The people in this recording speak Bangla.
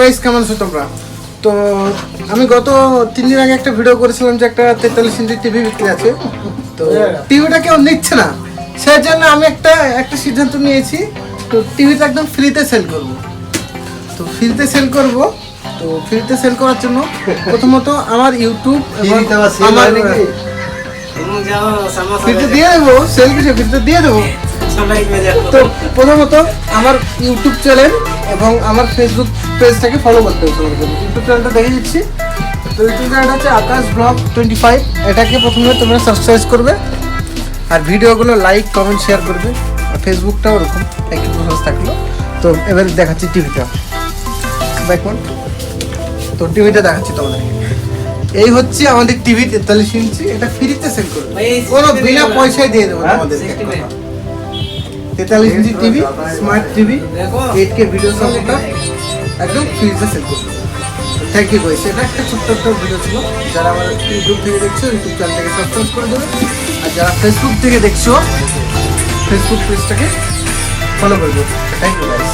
গাইস, কেমন আছো তোমরা? তো আমি গত 3 দিন আগে একটা ভিডিও করেছিলাম যে একটা 43 ইঞ্চি টিভি বিক্রি আছে। তো টিভিটা কেউ নিচ্ছে না, সেই জন্য আমি একটা সিদ্ধান্ত নিয়েছি। তো টিভিটা একদম ফ্রিতে সেল করব। তো ফ্রিতে সেল করার জন্য প্রথমত আমার ইউটিউব এবং আমার ফ্রিতে দিয়ে দেবো, সেল কিছু ফ্রিতে দিয়ে দেবো। তো প্রথমত আমার ইউটিউব চ্যানেল এবং আমার ফেসবুক পেজটাকে ফলো করতে হবে তোমার জন্য। ইউটিউব চ্যানেলটা দেখে দিচ্ছি। তো ইউটিউব চ্যানেলটা হচ্ছে আকাশ ব্লগ 25। এটাকে প্রথমে তোমরা সাবস্ক্রাইব করবে আর ভিডিওগুলো লাইক কমেন্ট শেয়ার করবে। আর ফেসবুকটাও ওরকম একই প্রসেস থাকলো। তো এবার দেখাচ্ছি টিভিটা, দেখুন। তো টিভিটা দেখাচ্ছি তোমাদেরকে। এই হচ্ছে আমাদের টিভি 43 ইঞ্চি। এটা ফ্রিতে সেল করবে, কোনো বিনা পয়সায় দিয়ে দেবো তোমাদের। 43 inch TV, smart TV, 8K video support, একদম ফ্রিতে সেল করবে। Thank you guys. এটা একটা ছোট্ট একটা ভিডিও ছিল। যারা আমার ইউটিউব থেকে দেখছো, ইউটিউব চ্যানেলটাকে সাবস্ক্রাইব করে দেবে। আর যারা ফেসবুক থেকে দেখছো, ফেসবুক পেজটাকে ফলো করে দেবে। Thank you guys.